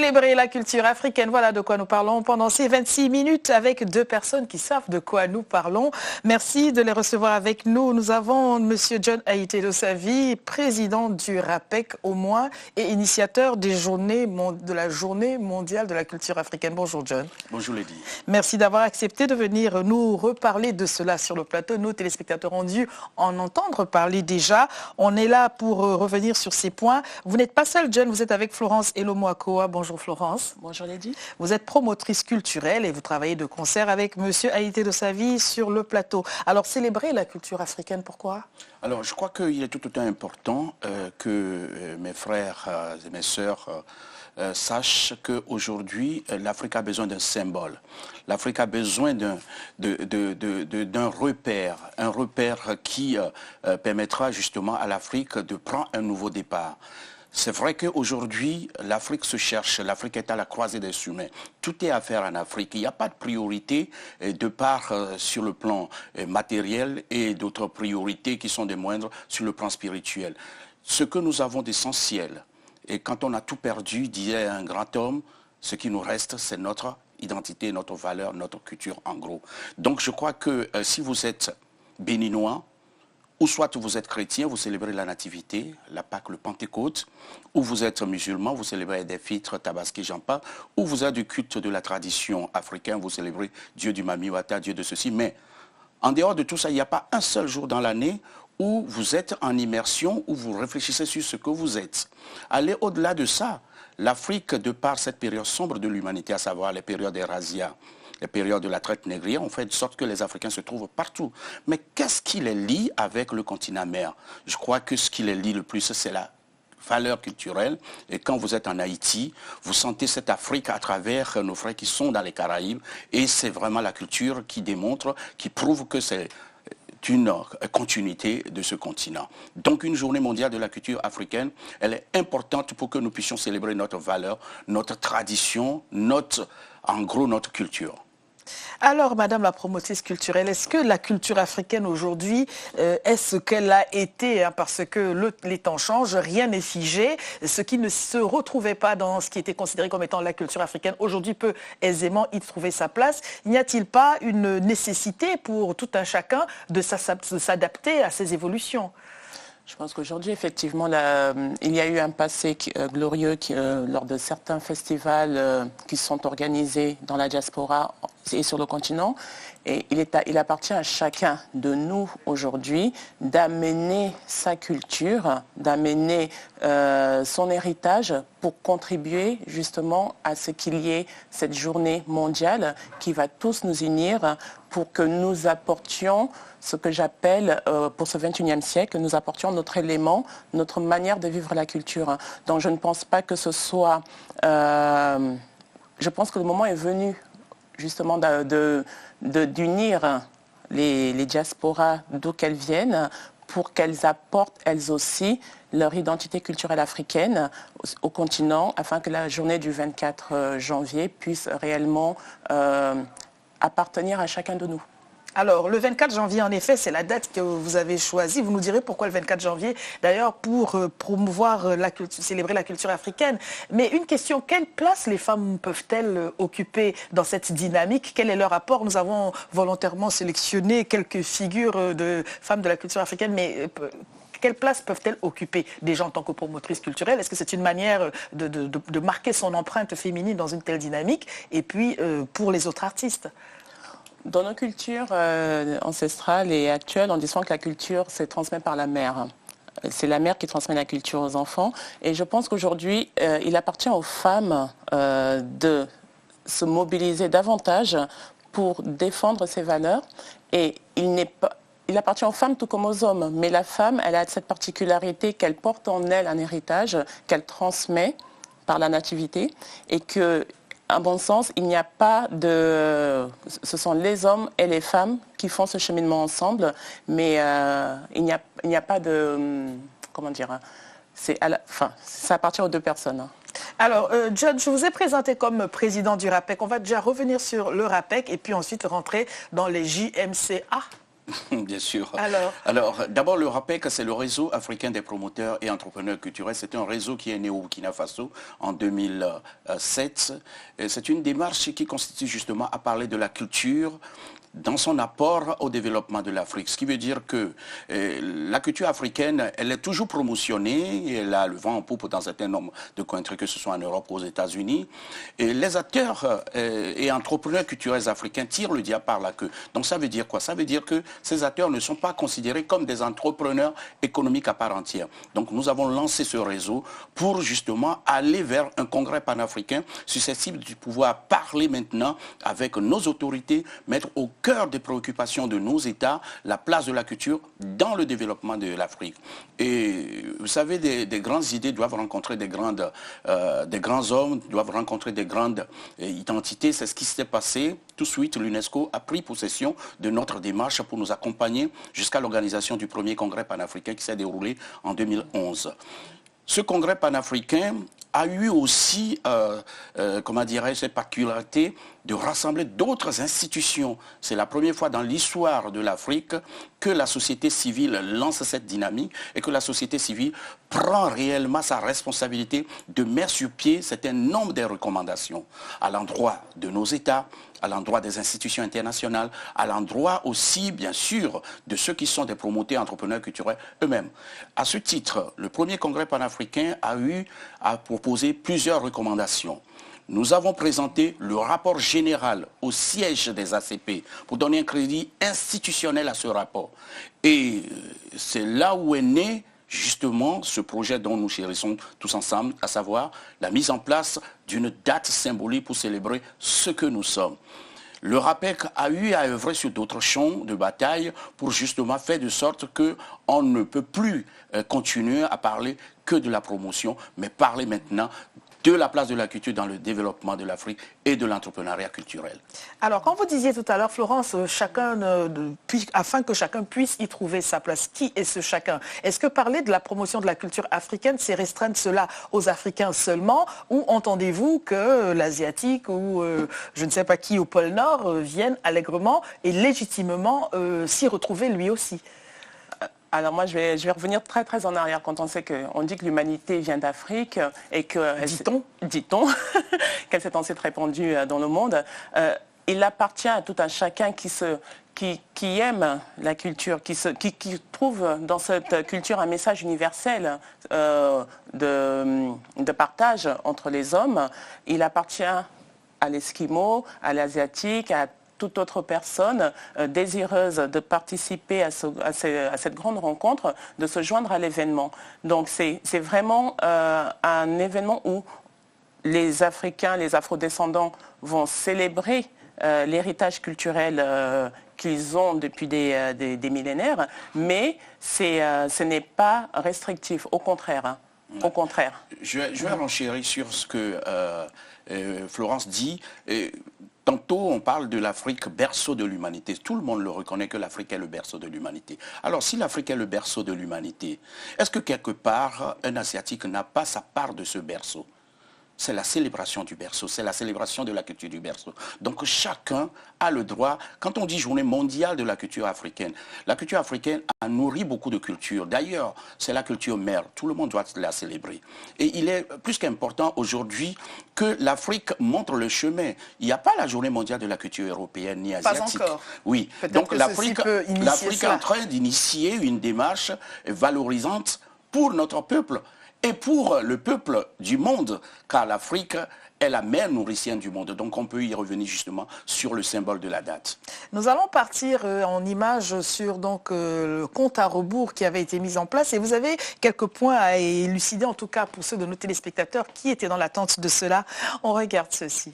Célébrer la culture africaine, voilà de quoi nous parlons pendant ces 26 minutes avec deux personnes qui savent de quoi nous parlons. Merci de les recevoir avec nous. Nous avons M. John Ayité-Dossavi, président du RAPEC au moins et initiateur de la Journée mondiale de la culture africaine. Bonjour John. Bonjour Lady. Merci d'avoir accepté de venir nous reparler de cela sur le plateau. Nos téléspectateurs ont dû en entendre parler déjà. On est là pour revenir sur ces points. Vous n'êtes pas seul John, vous êtes avec Florence Elomoakoa. Bonjour Florence. Bonjour Lady. Vous êtes promotrice culturelle et vous travaillez de concert avec M. Ayité-Dossavi sur le plateau. Alors célébrer la culture africaine, pourquoi? Alors je crois qu'il est tout autant important que mes frères et mes sœurs sachent qu'aujourd'hui l'Afrique a besoin d'un symbole. L'Afrique a besoin d'un repère, un repère qui permettra justement à l'Afrique de prendre un nouveau départ. C'est vrai qu'aujourd'hui, l'Afrique se cherche, l'Afrique est à la croisée des chemins. Tout est à faire en Afrique. Il n'y a pas de priorité de part sur le plan matériel et d'autres priorités qui sont des moindres sur le plan spirituel. Ce que nous avons d'essentiel, et quand on a tout perdu, disait un grand homme, ce qui nous reste, c'est notre identité, notre valeur, notre culture en gros. Donc je crois que si vous êtes béninois, ou soit vous êtes chrétien, vous célébrez la nativité, la Pâque, le Pentecôte, ou vous êtes musulman, vous célébrez des fêtes, tabaski, j'en parle, ou vous êtes du culte de la tradition africaine, vous célébrez Dieu du Mamiwata, Dieu de ceci. Mais en dehors de tout ça, il n'y a pas un seul jour dans l'année où vous êtes en immersion, où vous réfléchissez sur ce que vous êtes. Allez au-delà de ça. L'Afrique, de par cette période sombre de l'humanité, à savoir les périodes des razzias, les périodes de la traite négrière, on fait de sorte que les Africains se trouvent partout. Mais qu'est-ce qui les lie avec le continent mère? Je crois que ce qui les lie le plus, c'est la valeur culturelle. Et quand vous êtes en Haïti, vous sentez cette Afrique à travers nos frères qui sont dans les Caraïbes. Et c'est vraiment la culture qui démontre, qui prouve que c'est une continuité de ce continent. Donc une journée mondiale de la culture africaine, elle est importante pour que nous puissions célébrer notre valeur, notre tradition, en gros notre culture. Alors, Madame la promotrice culturelle, est-ce que la culture africaine aujourd'hui est ce qu'elle a été, parce que les temps changent, rien n'est figé, ce qui ne se retrouvait pas dans ce qui était considéré comme étant la culture africaine, aujourd'hui peut aisément y trouver sa place. N'y a-t-il pas une nécessité pour tout un chacun de s'adapter à ces évolutions? Je pense qu'aujourd'hui, effectivement, il y a eu un passé glorieux lors de certains festivals qui sont organisés dans la diaspora et sur le continent. Et il appartient à chacun de nous aujourd'hui d'amener sa culture, d'amener son héritage pour contribuer justement à ce qu'il y ait cette journée mondiale qui va tous nous unir pour que nous apportions ce que j'appelle, pour ce 21e siècle, nous apportions notre élément, notre manière de vivre la culture. Donc je ne pense pas que ce soit... je pense que le moment est venu justement d'unir les diasporas d'où qu'elles viennent pour qu'elles apportent elles aussi leur identité culturelle africaine au continent afin que la journée du 24 janvier puisse réellement appartenir à chacun de nous. Alors, le 24 janvier, en effet, c'est la date que vous avez choisie. Vous nous direz pourquoi le 24 janvier, d'ailleurs, pour promouvoir célébrer la culture africaine. Mais une question, quelle place les femmes peuvent-elles occuper dans cette dynamique? Quel est leur apport? Nous avons volontairement sélectionné quelques figures de femmes de la culture africaine, mais... Quelle place peuvent-elles occuper déjà en tant que promotrices culturelles? Est-ce que c'est une manière de marquer son empreinte féminine dans une telle dynamique? Et puis, pour les autres artistes? Dans nos cultures ancestrales et actuelles, on dit souvent que la culture se transmet par la mère. C'est la mère qui transmet la culture aux enfants. Et je pense qu'aujourd'hui, il appartient aux femmes de se mobiliser davantage pour défendre ces valeurs. Et il appartient aux femmes tout comme aux hommes. Mais la femme, elle a cette particularité qu'elle porte en elle un héritage qu'elle transmet par la nativité et que... À bon sens, il n'y a pas de... Ce sont les hommes et les femmes qui font ce cheminement ensemble, mais il n'y a pas de... Comment dire? Ça appartient aux deux personnes. Alors, John, je vous ai présenté comme président du RAPEC. On va déjà revenir sur le RAPEC et puis ensuite rentrer dans les JMCA. Bien sûr. Alors, D'abord, le RAPEC, c'est le réseau africain des promoteurs et entrepreneurs culturels. C'est un réseau qui est né au Burkina Faso en 2007. C'est une démarche qui constitue justement à parler de la culture dans son apport au développement de l'Afrique. Ce qui veut dire que la culture africaine, elle est toujours promotionnée, et elle a le vent en poupe dans un certain nombre de countries, que ce soit en Europe ou aux États-Unis. Et les acteurs et entrepreneurs culturels africains tirent le diable par la queue. Donc ça veut dire quoi? Ça veut dire que ces acteurs ne sont pas considérés comme des entrepreneurs économiques à part entière. Donc nous avons lancé ce réseau pour justement aller vers un congrès panafricain susceptible de pouvoir parler maintenant avec nos autorités, mettre au cœur des préoccupations de nos États la place de la culture dans le développement de l'Afrique. Et vous savez, des grandes idées doivent rencontrer des grands hommes, doivent rencontrer des grandes identités. C'est ce qui s'est passé. Tout de suite, l'UNESCO a pris possession de notre démarche pour nous accompagner jusqu'à l'organisation du premier congrès panafricain qui s'est déroulé en 2011. Ce congrès panafricain a eu aussi, comment dirais-je, cette particularité de rassembler d'autres institutions. C'est la première fois dans l'histoire de l'Afrique que la société civile lance cette dynamique et que la société civile prend réellement sa responsabilité de mettre sur pied un certain nombre de recommandations à l'endroit de nos États, à l'endroit des institutions internationales, à l'endroit aussi, bien sûr, de ceux qui sont des promoteurs entrepreneurs culturels eux-mêmes. À ce titre, le premier congrès panafricain a eu à proposer plusieurs recommandations. Nous avons présenté le rapport général au siège des ACP pour donner un crédit institutionnel à ce rapport. Et c'est là où est né justement ce projet dont nous chérissons tous ensemble, à savoir la mise en place d'une date symbolique pour célébrer ce que nous sommes. Le RAPEC a eu à œuvrer sur d'autres champs de bataille pour justement faire de sorte qu'on ne peut plus continuer à parler que de la promotion, mais parler maintenant de la place de la culture dans le développement de l'Afrique et de l'entrepreneuriat culturel. Alors, quand vous disiez tout à l'heure, Florence, afin que chacun puisse y trouver sa place, qui est ce chacun? Est-ce que parler de la promotion de la culture africaine, c'est restreindre cela aux Africains seulement, ou entendez-vous que l'Asiatique ou je ne sais pas qui au pôle Nord viennent allègrement et légitimement s'y retrouver lui aussi? Alors moi, je vais revenir très en arrière quand on dit que l'humanité vient d'Afrique et que... Dit-on qu'elle s'est ensuite répandue dans le monde. Il appartient à tout un chacun qui aime la culture, qui trouve dans cette culture un message universel de partage entre les hommes. Il appartient à l'Esquimau, à l'Asiatique, à toute autre personne désireuse de participer à cette grande rencontre, de se joindre à l'événement. Donc c'est vraiment un événement où les Africains, les Afrodescendants vont célébrer l'héritage culturel qu'ils ont depuis des millénaires, mais ce n'est pas restrictif, au contraire. Hein. Au contraire. Je vais renchérir sur ce que Florence dit. Tantôt, on parle de l'Afrique berceau de l'humanité. Tout le monde le reconnaît que l'Afrique est le berceau de l'humanité. Alors, si l'Afrique est le berceau de l'humanité, est-ce que quelque part, un Asiatique n'a pas sa part de ce berceau? C'est la célébration du berceau, c'est la célébration de la culture du berceau. Donc chacun a le droit, quand on dit journée mondiale de la culture africaine a nourri beaucoup de cultures. D'ailleurs, c'est la culture mère, tout le monde doit la célébrer. Et il est plus qu'important aujourd'hui que l'Afrique montre le chemin. Il n'y a pas la journée mondiale de la culture européenne ni asiatique. Pas encore. Oui, donc l'Afrique est en train d'initier une démarche valorisante pour notre peuple. Et pour le peuple du monde, car l'Afrique est la mère nourricière du monde. Donc on peut y revenir justement sur le symbole de la date. Nous allons partir en image sur le compte à rebours qui avait été mis en place. Et vous avez quelques points à élucider, en tout cas pour ceux de nos téléspectateurs qui étaient dans l'attente de cela. On regarde ceci.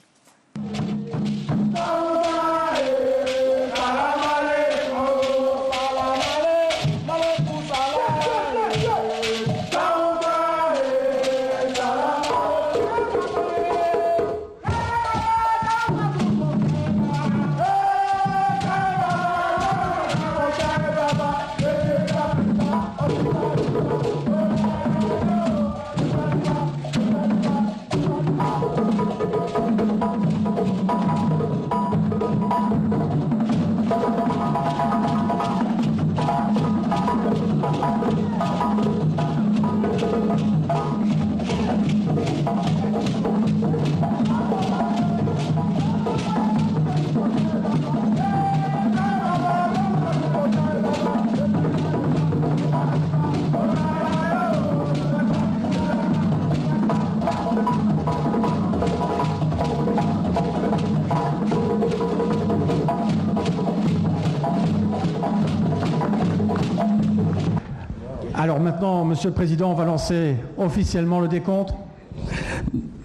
Alors maintenant, Monsieur le Président, on va lancer officiellement le décompte.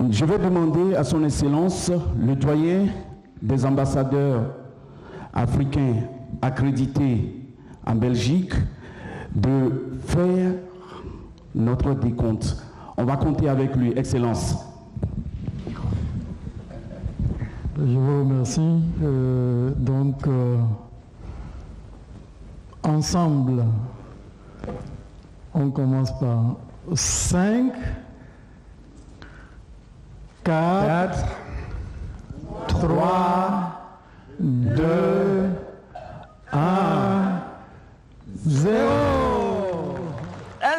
Je vais demander à son Excellence, le doyen des ambassadeurs africains accrédités en Belgique, de faire notre décompte. On va compter avec lui, Excellence. Je vous remercie. Ensemble, on commence par 5, 4, 3, 2, 1, 0.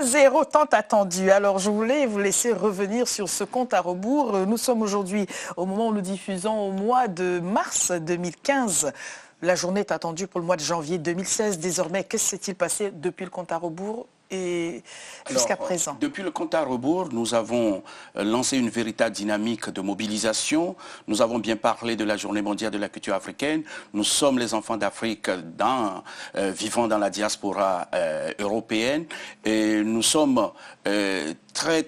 1-0 tant attendu. Alors je voulais vous laisser revenir sur ce compte à rebours. Nous sommes aujourd'hui, au moment où nous diffusons, au mois de mars 2015. La journée est attendue pour le mois de janvier 2016. Désormais, qu'est-ce qui s'est-il passé depuis le compte à rebours et jusqu'à présent? Depuis le compte à rebours, nous avons lancé une véritable dynamique de mobilisation. Nous avons bien parlé de la Journée mondiale de la culture africaine. Nous sommes les enfants d'Afrique vivant dans la diaspora européenne et nous sommes très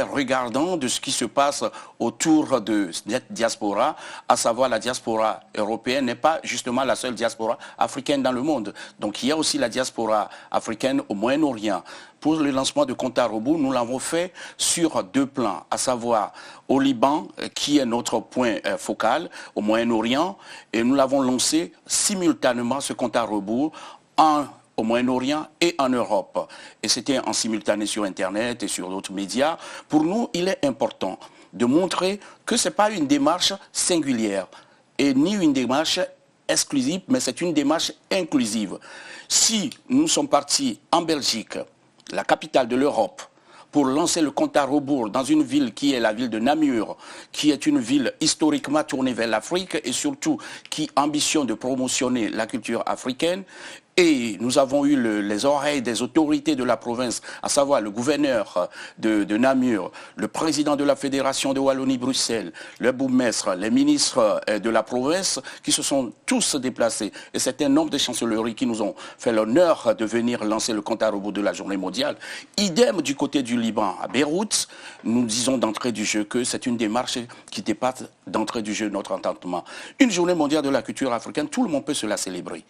regardants de ce qui se passe autour de cette diaspora, à savoir la diaspora européenne n'est pas justement la seule diaspora africaine dans le monde. Donc il y a aussi la diaspora africaine au Moyen-Orient. Pour le lancement de compte à rebours, nous l'avons fait sur 2 plans, à savoir au Liban, qui est notre point focal, au Moyen-Orient, et nous l'avons lancé simultanément, ce compte à rebours, au Moyen-Orient et en Europe. Et c'était en simultané sur Internet et sur d'autres médias. Pour nous, il est important de montrer que ce n'est pas une démarche singulière et ni une démarche exclusive, mais c'est une démarche inclusive. Si nous sommes partis en Belgique, la capitale de l'Europe, pour lancer le compte à rebours dans une ville qui est la ville de Namur, qui est une ville historiquement tournée vers l'Afrique et surtout qui ambitionne de promotionner la culture africaine. Et nous avons eu les oreilles des autorités de la province, à savoir le gouverneur de Namur, le président de la Fédération de Wallonie-Bruxelles, le bourgmestre, les ministres de la province qui se sont tous déplacés. Et c'est un nombre de chancelleries qui nous ont fait l'honneur de venir lancer le compte à rebours de la Journée mondiale. Idem du côté du Liban, à Beyrouth, nous disons d'entrée du jeu que c'est une démarche qui dépasse d'entrée du jeu notre entendement. Une Journée mondiale de la culture africaine, tout le monde peut se la célébrer.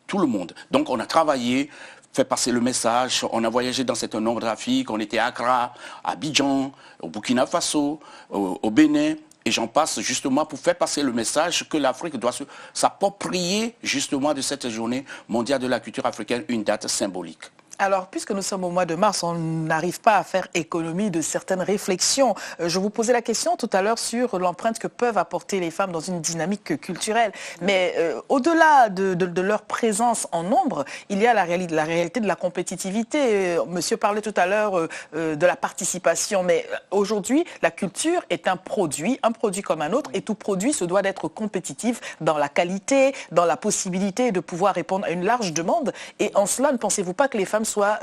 Tout le monde. Donc on a travaillé, fait passer le message, on a voyagé dans cet nombre d'Afrique, on était à Accra, à Abidjan, au Burkina Faso, au Bénin, et j'en passe justement pour faire passer le message que l'Afrique doit s'approprier justement de cette journée mondiale de la culture africaine, une date symbolique. Alors, puisque nous sommes au mois de mars, on n'arrive pas à faire économie de certaines réflexions. Je vous posais la question tout à l'heure sur l'empreinte que peuvent apporter les femmes dans une dynamique culturelle. Mais au-delà de leur présence en nombre, il y a la réalité de la compétitivité. Monsieur parlait tout à l'heure de la participation. Mais aujourd'hui, la culture est un produit comme un autre. Et tout produit se doit d'être compétitif dans la qualité, dans la possibilité de pouvoir répondre à une large demande. Et en cela, ne pensez-vous pas que les femmes soient,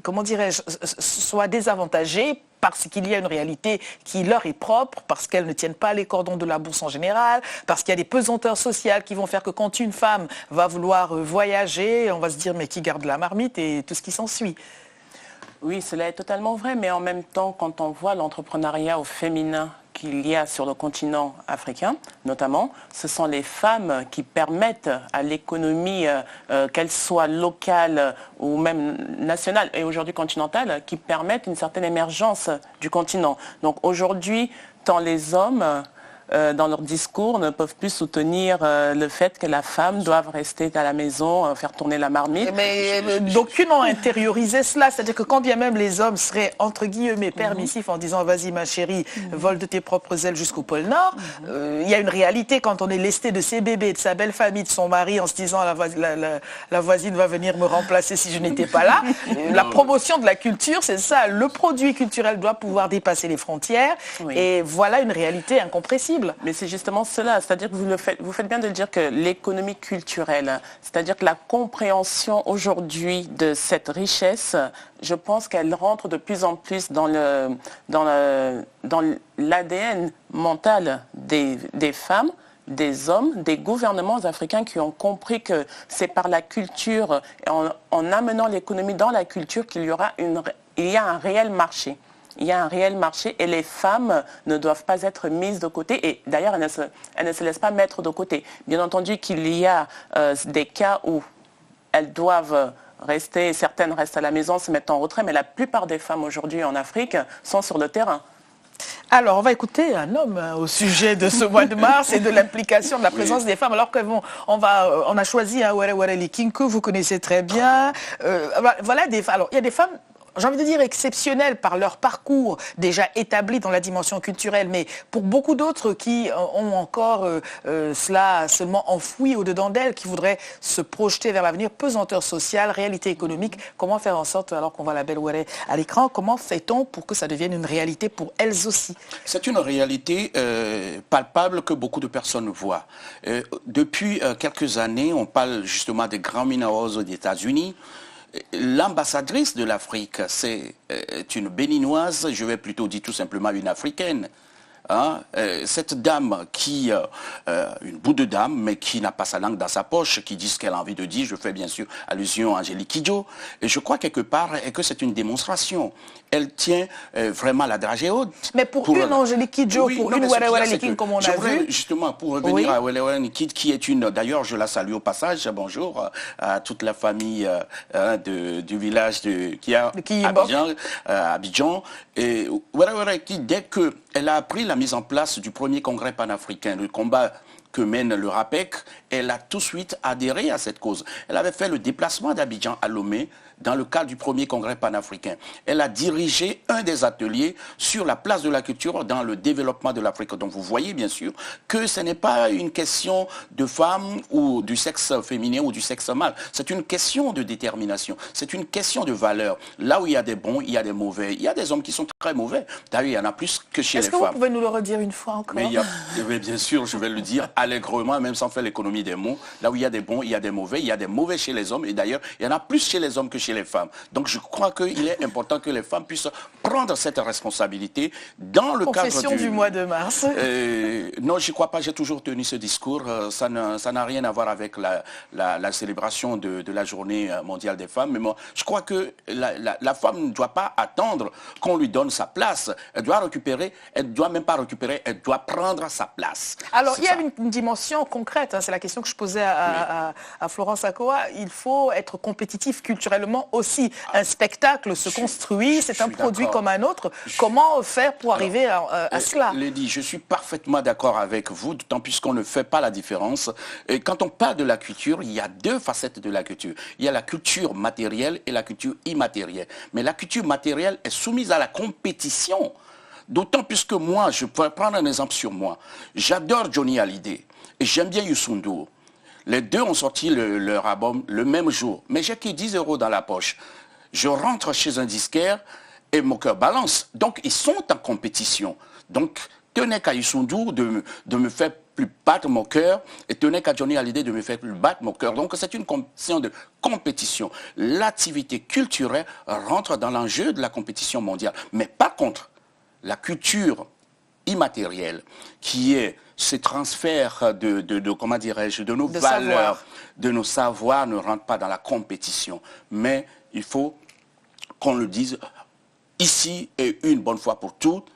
comment dirais-je, soient désavantagées parce qu'il y a une réalité qui leur est propre, parce qu'elles ne tiennent pas les cordons de la bourse en général, parce qu'il y a des pesanteurs sociales qui vont faire que quand une femme va vouloir voyager, on va se dire mais qui garde la marmite et tout ce qui s'ensuit. Oui, cela est totalement vrai, mais en même temps, quand on voit l'entrepreneuriat au féminin qu'il y a sur le continent africain, notamment, ce sont les femmes qui permettent à l'économie, qu'elle soit locale ou même nationale et aujourd'hui continentale, qui permettent une certaine émergence du continent. Donc aujourd'hui, tant les hommes dans leur discours, ne peuvent plus soutenir le fait que la femme doive rester à la maison, faire tourner la marmite. Mais d'aucuns ont intériorisé cela, c'est-à-dire que quand bien même les hommes seraient, entre guillemets, permissifs en disant « vas-y ma chérie, vole de tes propres ailes jusqu'au pôle Nord », il y a une réalité quand on est lesté de ses bébés, de sa belle famille, de son mari, en se disant la voisine va venir me remplacer si je n'étais pas là. La promotion de la culture, c'est ça, le produit culturel doit pouvoir dépasser les frontières, et voilà une réalité incompressible. Mais c'est justement cela, c'est-à-dire que vous faites bien de le dire que l'économie culturelle, c'est-à-dire que la compréhension aujourd'hui de cette richesse, je pense qu'elle rentre de plus en plus dans l'ADN mental des femmes des hommes, des gouvernements africains qui ont compris que c'est par la culture, en amenant l'économie dans la culture qu'il y aura il y a un réel marché. Il y a un réel marché et les femmes ne doivent pas être mises de côté. Et d'ailleurs, elles ne se laissent pas mettre de côté. Bien entendu qu'il y a des cas où elles doivent rester, certaines restent à la maison, se mettent en retrait, mais la plupart des femmes aujourd'hui en Afrique sont sur le terrain. Alors, on va écouter un homme au sujet de ce mois de mars et de l'implication de la présence des femmes. Alors on a choisi un Were Were Liking que vous connaissez très bien. Voilà alors il y a des femmes, j'ai envie de dire exceptionnelles par leur parcours déjà établi dans la dimension culturelle, mais pour beaucoup d'autres qui ont encore cela seulement enfoui au-dedans d'elles, qui voudraient se projeter vers l'avenir, pesanteur sociale, réalité économique, comment faire en sorte, alors qu'on voit la belle Were à l'écran, comment fait-on pour que ça devienne une réalité pour elles aussi? C'est une réalité palpable que beaucoup de personnes voient. Depuis quelques années, on parle justement des grands minéraux aux États-Unis. L'ambassadrice de l'Afrique, c'est une béninoise, je vais plutôt dire tout simplement une africaine. Hein, cette dame qui, une bout de dame, mais qui n'a pas sa langue dans sa poche, qui dit ce qu'elle a envie de dire, je fais bien sûr allusion à Angélique Kidjo, et je crois quelque part que c'est une démonstration. Elle tient vraiment la dragée haute. Mais pour une Angélique Kidjo, oui, pour une Were Were Liking comme on a vu. Justement, pour revenir à Were Were Liking, qui est une, d'ailleurs je la salue au passage, bonjour à toute la famille du village qui a Abidjan. Et Were Were Liking, dès qu'elle a appris la mise en place du premier congrès panafricain, le combat que mène le RAPEC, elle a tout de suite adhéré à cette cause. Elle avait fait le déplacement d'Abidjan à Lomé dans le cadre du premier congrès panafricain. Elle a dirigé un des ateliers sur la place de la culture dans le développement de l'Afrique. Donc vous voyez bien sûr que ce n'est pas une question de femmes ou du sexe féminin ou du sexe mâle. C'est une question de détermination. C'est une question de valeur. Là où il y a des bons, il y a des mauvais. Il y a des hommes qui sont très mauvais. D'ailleurs, il y en a plus que chez les femmes. Est-ce que vous pouvez nous le redire une fois encore? Mais bien sûr, je vais le dire allègrement, même sans faire l'économie des mots. Là où il y a des bons, il y a des mauvais. Il y a des mauvais chez les hommes. Et d'ailleurs, il y en a plus chez les hommes que chez les femmes. Donc je crois qu'il est important que les femmes puissent prendre cette responsabilité dans le cadre du mois de mars. Non, je ne crois pas. J'ai toujours tenu ce discours. Ça n'a rien à voir avec la célébration de la journée mondiale des femmes. Mais moi, je crois que la femme ne doit pas attendre qu'on lui donne sa place. Elle doit récupérer, elle ne doit même pas récupérer, elle doit prendre sa place. Alors, il y a une dimension concrète, hein, c'est la question que je posais à Florence Akoa. Il faut être compétitif culturellement aussi. Un spectacle se construit, c'est un produit comme un autre. Comment faire pour arriver à cela? Lady, je suis parfaitement d'accord avec vous, d'autant puisqu'on ne fait pas la différence. Et quand on parle de la culture, il y a deux facettes de la culture. Il y a la culture matérielle et la culture immatérielle. Mais la culture matérielle est soumise à la compétition. D'autant plus que moi, je pourrais prendre un exemple sur moi. J'adore Johnny Hallyday et j'aime bien Youssou N'Dour. Les deux ont sorti leur album le même jour. Mais j'ai que 10 € dans la poche. Je rentre chez un disquaire et mon cœur balance. Donc, ils sont en compétition. Donc, tenez qu'à Youssou N'Dour de me faire plus battre mon cœur et tenez qu'à Johnny Hallyday de me faire plus battre mon cœur. Donc, c'est une question de compétition. L'activité culturelle rentre dans l'enjeu de la compétition mondiale. Mais par contre, la culture immatérielle, qui est ce transfert comment dirais-je, de nos valeurs, de nos savoirs, ne rentre pas dans la compétition. Mais il faut qu'on le dise ici et une bonne fois pour toutes,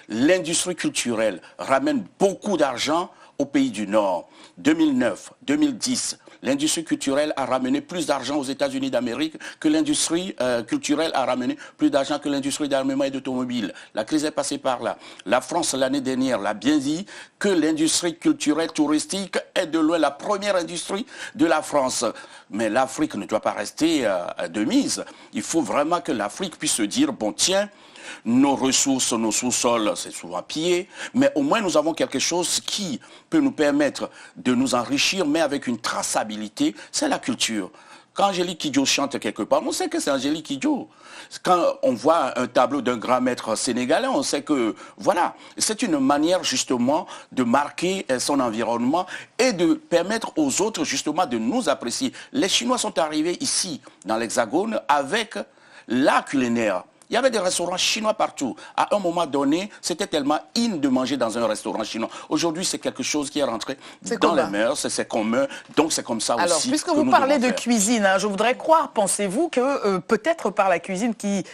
l'industrie culturelle ramène beaucoup d'argent aux pays du Nord. 2009, 2010, l'industrie culturelle a ramené plus d'argent aux États-Unis d'Amérique que l'industrie culturelle a ramené plus d'argent que l'industrie d'armement et d'automobile. La crise est passée par là. La France, l'année dernière, l'a bien dit que l'industrie culturelle touristique est de loin la première industrie de la France. Mais l'Afrique ne doit pas rester de mise. Il faut vraiment que l'Afrique puisse se dire, bon tiens, nos ressources, nos sous-sols, c'est souvent pillé, mais au moins nous avons quelque chose qui peut nous permettre de nous enrichir, mais avec une traçabilité, c'est la culture. Quand Angélique Kidjo chante quelque part, on sait que c'est Angélique Kidjo. Quand on voit un tableau d'un grand maître sénégalais, on sait que, voilà, c'est une manière justement de marquer son environnement et de permettre aux autres justement de nous apprécier. Les Chinois sont arrivés ici, dans l'Hexagone, avec l'art culinaire. Il y avait des restaurants chinois partout. À un moment donné, c'était tellement in de manger dans un restaurant chinois. Aujourd'hui, c'est quelque chose qui est rentré dans les mœurs, c'est commun. Donc, c'est comme ça Alors, aussi. puisque que vous nous parlez devons de faire. cuisine, hein, je voudrais croire, pensez-vous que peut-être par la cuisine qui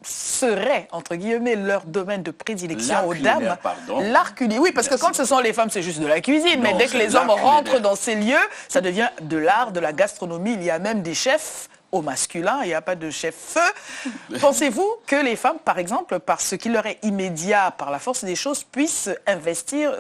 serait, entre guillemets, leur domaine de prédilection L'art aux culinaire, dames. pardon. L'art culinaire, oui, parce que quand ce sont les femmes, c'est juste de la cuisine. Mais Non, dès que c'est les hommes l'art rentrent culinaire. dans ces lieux, ça devient de l'art, de la gastronomie. Il y a même des chefs au masculin, il n'y a pas de chef feu. Pensez-vous que les femmes, par exemple, par ce qui leur est immédiat, par la force des choses, puissent investir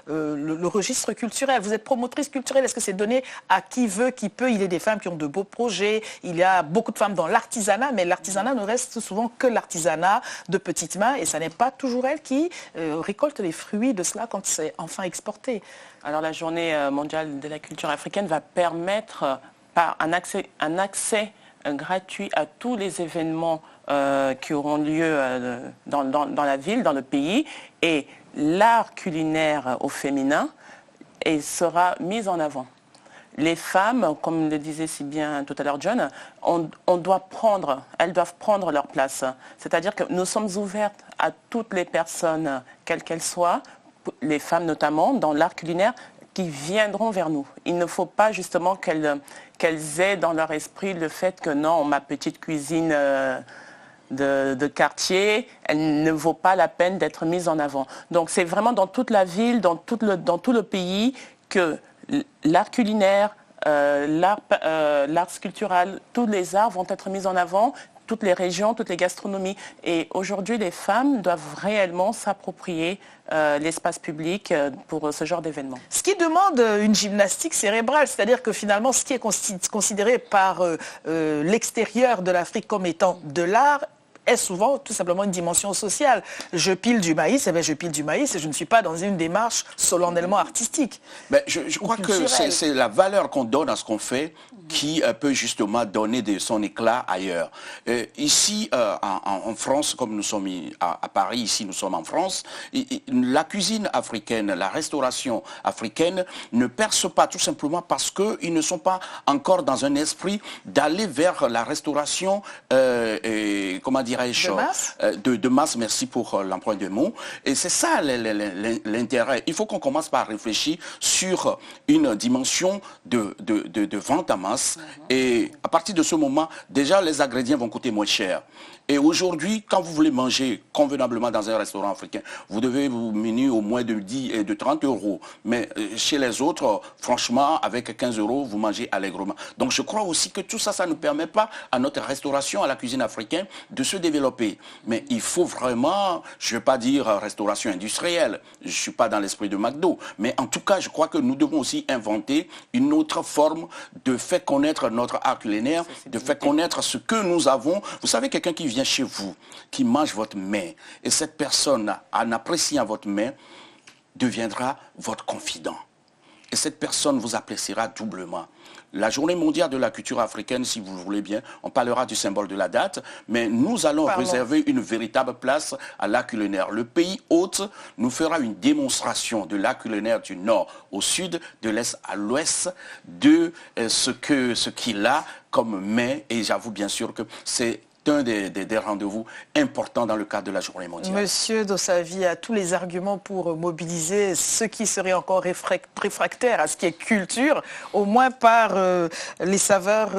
le registre culturel? Vous êtes promotrice culturelle, est-ce que c'est donné à qui veut, qui peut? Il y a des femmes qui ont de beaux projets, il y a beaucoup de femmes dans l'artisanat, mais l'artisanat ne reste souvent que l'artisanat de petites mains et ça n'est pas toujours elles qui récoltent les fruits de cela quand c'est enfin exporté. Alors la journée mondiale de la culture africaine va permettre par un accès gratuit à tous les événements qui auront lieu dans la ville, dans le pays, et l'art culinaire au féminin sera mis en avant. Les femmes, comme le disait si bien tout à l'heure John, elles doivent prendre leur place. C'est-à-dire que nous sommes ouvertes à toutes les personnes, quelles qu'elles soient, les femmes notamment, dans l'art culinaire, qui viendront vers nous. Il ne faut pas justement qu'elles aient dans leur esprit le fait que non, ma petite cuisine de quartier, elle ne vaut pas la peine d'être mise en avant. Donc c'est vraiment dans toute la ville, dans tout le pays, que l'art culinaire, l'art sculptural, tous les arts vont être mis en avant, toutes les régions, toutes les gastronomies. Et aujourd'hui, les femmes doivent réellement s'approprier l'espace public pour ce genre d'événement. Ce qui demande une gymnastique cérébrale, c'est-à-dire que finalement, ce qui est considéré par l'extérieur de l'Afrique comme étant de l'art, est souvent tout simplement une dimension sociale. Je pile du maïs, je pile du maïs et je ne suis pas dans une démarche solennellement artistique. Mais je crois que c'est la valeur qu'on donne à ce qu'on fait qui peut justement donner son éclat ailleurs. Ici, en France, comme nous sommes à Paris, ici nous sommes en France, la cuisine africaine, la restauration africaine ne perce pas tout simplement parce qu'ils ne sont pas encore dans un esprit d'aller vers la restauration, comment dirais-je, de masse, merci pour l'emploi de mots. Et c'est ça l'intérêt. Il faut qu'on commence par réfléchir sur une dimension de vente à masse. Et à partir de ce moment, déjà les ingrédients vont coûter moins cher. Et aujourd'hui, quand vous voulez manger convenablement dans un restaurant africain, vous devez vous munir au moins de 10 et de 30 euros. Mais chez les autres, franchement, avec 15 euros, vous mangez allègrement. Donc je crois aussi que tout ça, ça ne permet pas à notre restauration, à la cuisine africaine, de se développer. Mais il faut vraiment, je ne vais pas dire restauration industrielle, je ne suis pas dans l'esprit de McDo, mais en tout cas, je crois que nous devons aussi inventer une autre forme de faire connaître notre art culinaire, de faire connaître ce que nous avons. Vous savez, quelqu'un qui vient chez vous, qui mange votre mets, et cette personne, en appréciant votre mets, deviendra votre confident. Et cette personne vous appréciera doublement. La journée mondiale de la culture africaine, si vous le voulez bien, on parlera du symbole de la date, mais nous allons réserver une véritable place à l'art culinaire. Le pays hôte nous fera une démonstration de l'art culinaire du nord au sud, de l'est à l'ouest, de ce qu'il a comme mets, et j'avoue bien sûr que c'est un des rendez-vous importants dans le cadre de la journée mondiale. Monsieur Dossavi a tous les arguments pour mobiliser ceux qui seraient encore réfractaires à ce qui est culture, au moins par les saveurs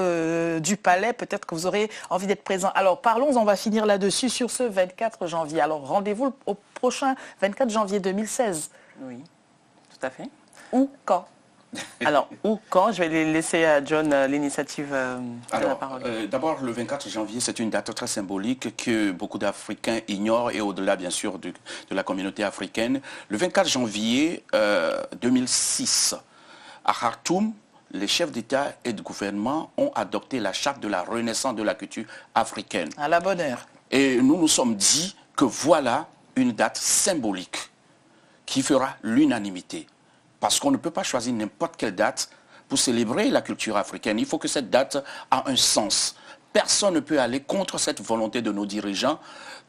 du palais. Peut-être que vous aurez envie d'être présent. Alors parlons, on va finir là-dessus sur ce 24 janvier. Alors rendez-vous au prochain 24 janvier 2016. Oui, tout à fait. Où, quand? Alors, où, quand? Je vais laisser à John l'initiative de la parole. D'abord, le 24 janvier, c'est une date très symbolique que beaucoup d'Africains ignorent et au-delà, bien sûr, de la communauté africaine. Le 24 janvier 2006, à Khartoum, les chefs d'État et de gouvernement ont adopté la charte de la renaissance de la culture africaine. À la bonne heure. Et nous nous sommes dit que voilà une date symbolique qui fera l'unanimité. Parce qu'on ne peut pas choisir n'importe quelle date pour célébrer la culture africaine. Il faut que cette date ait un sens. Personne ne peut aller contre cette volonté de nos dirigeants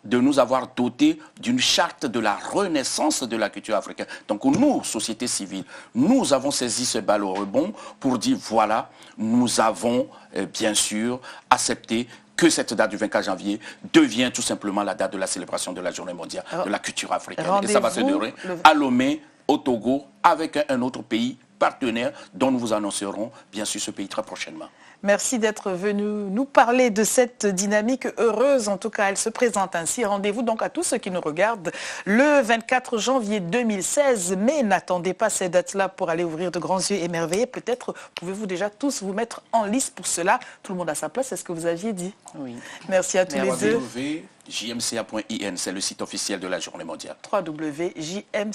de nous avoir dotés d'une charte de la renaissance de la culture africaine. Donc nous, société civile, nous avons saisi ce bal au rebond pour dire voilà, nous avons bien sûr accepté que cette date du 24 janvier devient tout simplement la date de la célébration de la journée mondiale de la culture africaine. Et ça va se dérouler à Lomé, au Togo, avec un autre pays partenaire dont nous vous annoncerons bien sûr ce pays très prochainement. Merci d'être venu nous parler de cette dynamique heureuse. En tout cas, elle se présente ainsi. Rendez-vous donc à tous ceux qui nous regardent le 24 janvier 2016. Mais n'attendez pas ces dates-là pour aller ouvrir de grands yeux émerveillés. Peut-être pouvez-vous déjà tous vous mettre en liste pour cela. Tout le monde à sa place, c'est ce que vous aviez dit. Oui. Merci à tous les deux. www.jmca.in, c'est le site officiel de la journée mondiale. www.jmca.in.